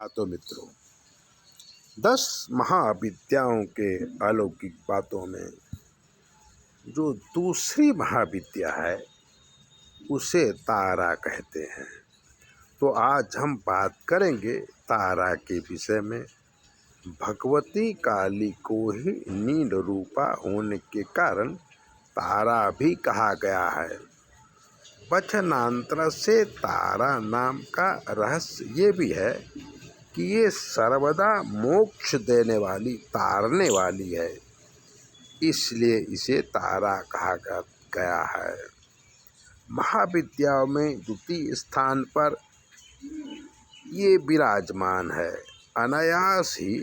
तो मित्रों, 10 महाविद्याओं के अलौकिक बातों में जो दूसरी महाविद्या है उसे तारा कहते हैं। तो आज हम बात करेंगे तारा के विषय में। भगवती काली को ही नील रूपा होने के कारण तारा भी कहा गया है। वचनांतर से तारा नाम का रहस्य ये भी है कि ये सर्वदा मोक्ष देने वाली, तारने वाली है, इसलिए इसे तारा कहा गया है। महाविद्याओं में द्वितीय स्थान पर ये विराजमान है। अनायास ही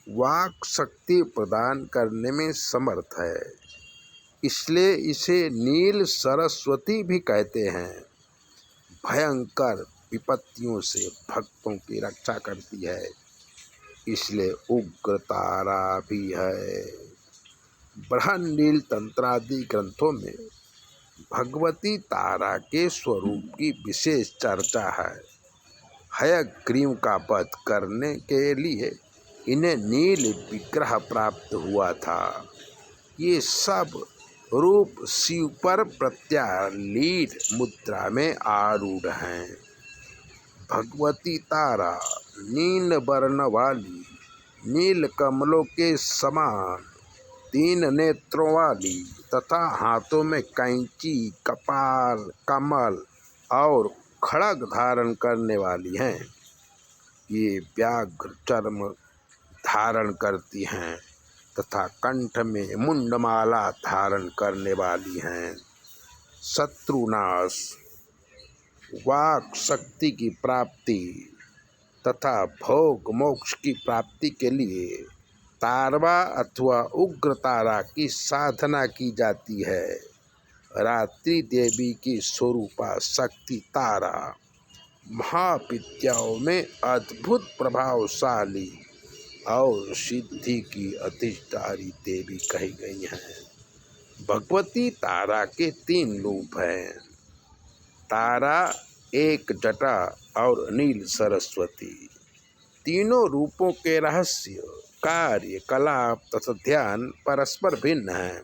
वाक शक्ति प्रदान करने में समर्थ है, इसलिए इसे नील सरस्वती भी कहते हैं। भयंकर विपत्तियों से भक्तों की रक्षा करती है, इसलिए उग्र तारा भी है। बृहन नील तंत्रादि ग्रंथों में भगवती तारा के स्वरूप की विशेष चर्चा है। हयग्रीव का वध करने के लिए इन्हें नील विग्रह प्राप्त हुआ था। ये सब रूप शिव पर प्रत्यालीन मुद्रा में आरूढ़ हैं। भगवती तारा नील वर्ण वाली, नील कमलों के समान 3 नेत्रों वाली तथा हाथों में कैंची, कपाल, कमल और खड्ग धारण करने वाली हैं। ये व्याघ्र चर्म धारण करती हैं तथा कंठ में मुंडमाला धारण करने वाली हैं। शत्रुनाश, वाक शक्ति की प्राप्ति तथा भोग मोक्ष की प्राप्ति के लिए तारवा अथवा उग्र तारा की साधना की जाती है। रात्रि देवी की स्वरूपा शक्ति तारा महाविद्याओं में अद्भुत प्रभावशाली और सिद्धि की अधिष्ठात्री देवी कही गई हैं। भगवती तारा के 3 रूप हैं। तारा, एक जटा और नील सरस्वती। तीनों रूपों के रहस्य, कार्य, कलाप तथा ध्यान परस्पर भिन्न हैं,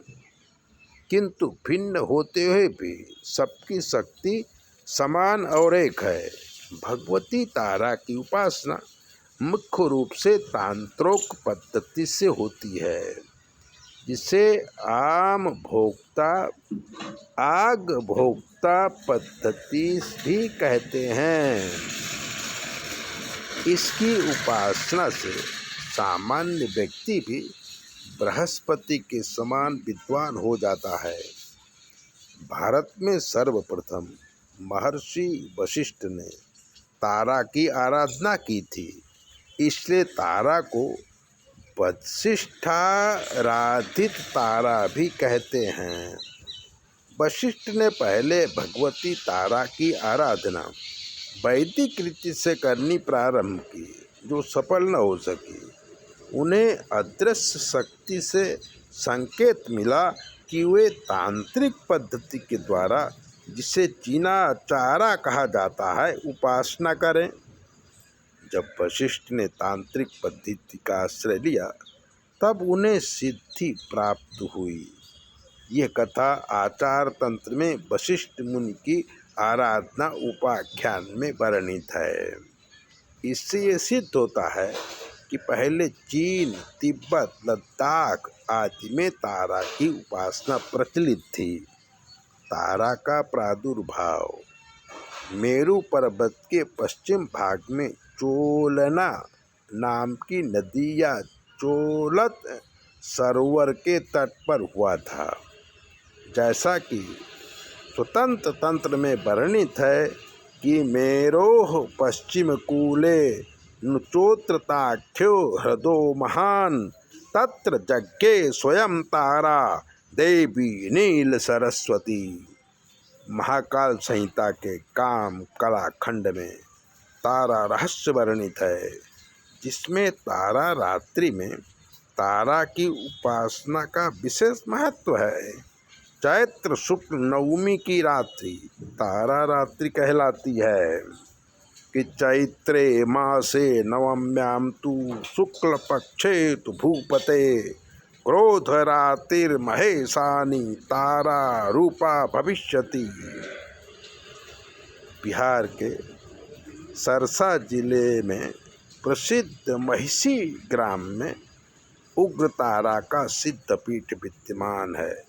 किंतु भिन्न होते हुए भी सबकी शक्ति समान और एक है। भगवती तारा की उपासना मुख्य रूप से तांत्रिक पद्धति से होती है, जिसे आग भोक्ता पद्धति भी कहते हैं। इसकी उपासना से सामान्य व्यक्ति भी बृहस्पति के समान विद्वान हो जाता है। भारत में सर्वप्रथम महर्षि वशिष्ठ ने तारा की आराधना की थी, इसलिए तारा को वशिष्ठाराधित तारा भी कहते हैं। वशिष्ठ ने पहले भगवती तारा की आराधना वैदिक रीति से करनी प्रारंभ की, जो सफल न हो सकी। उन्हें अदृश्य शक्ति से संकेत मिला कि वे तांत्रिक पद्धति के द्वारा, जिसे चीनाचारा कहा जाता है, उपासना करें। जब वशिष्ठ ने तांत्रिक पद्धति का आश्रय लिया, तब उन्हें सिद्धि प्राप्त हुई। यह कथा आचार तंत्र में वशिष्ठ मुनि की आराधना उपाख्यान में वर्णित है। इससे ये सिद्ध होता है कि पहले चीन, तिब्बत, लद्दाख आदि में तारा की उपासना प्रचलित थी। तारा का प्रादुर्भाव मेरु पर्वत के पश्चिम भाग में चोलना नाम की नदी या चोलत सरोवर के तट पर हुआ था। जैसा कि स्वतंत्र तंत्र में वर्णित है कि मेरोः पश्चिम कूले नुचोत्रताख्यो हृदो महान तत्र जज्ञे स्वयं तारा देवी नील सरस्वती। महाकाल संहिता के काम कला खंड में तारा रहस्य वर्णित है, जिसमें तारा रात्रि में तारा की उपासना का विशेष महत्व है। चैत्र शुक्ल नवमी की रात्रि तारा रात्रि कहलाती है। कि चैत्रे मासे नवम्यां तु शुक्लपक्षे तु भूपते क्रोधरातिर्महेशानी तारा रूपा भविष्यति। बिहार के सरसा जिले में प्रसिद्ध महिषी ग्राम में उग्र तारा का सिद्ध पीठ विद्यमान है।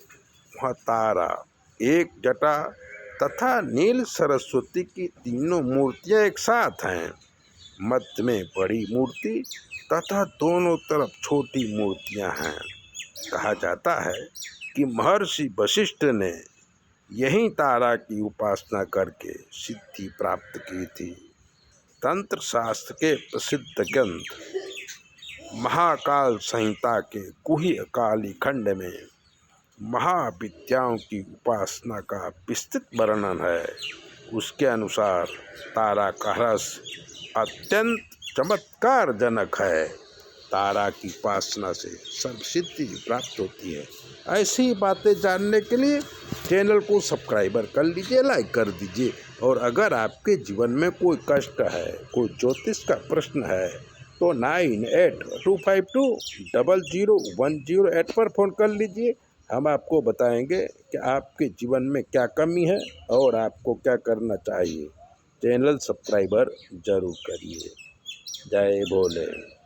वह तारा, एक जटा तथा नील सरस्वती की तीनों मूर्तियां एक साथ हैं। मध्य में बड़ी मूर्ति तथा दोनों तरफ छोटी मूर्तियां हैं। कहा जाता है कि महर्षि वशिष्ठ ने यही तारा की उपासना करके सिद्धि प्राप्त की थी। तंत्र शास्त्र के प्रसिद्ध ग्रंथ महाकाल संहिता के गुह्य काली खंड में महाविद्याओं की उपासना का विस्तृत वर्णन है। उसके अनुसार तारा का रहस्य अत्यंत चमत्कारजनक है। तारा की उपासना से सर्वसिद्धि प्राप्त होती है। ऐसी बातें जानने के लिए चैनल को सब्सक्राइबर कर लीजिए, लाइक कर दीजिए। और अगर आपके जीवन में कोई कष्ट है, कोई ज्योतिष का प्रश्न है, तो 9825200108 पर फ़ोन कर लीजिए। हम आपको बताएंगे कि आपके जीवन में क्या कमी है और आपको क्या करना चाहिए। चैनल सब्सक्राइबर जरूर करिए। जय भोले।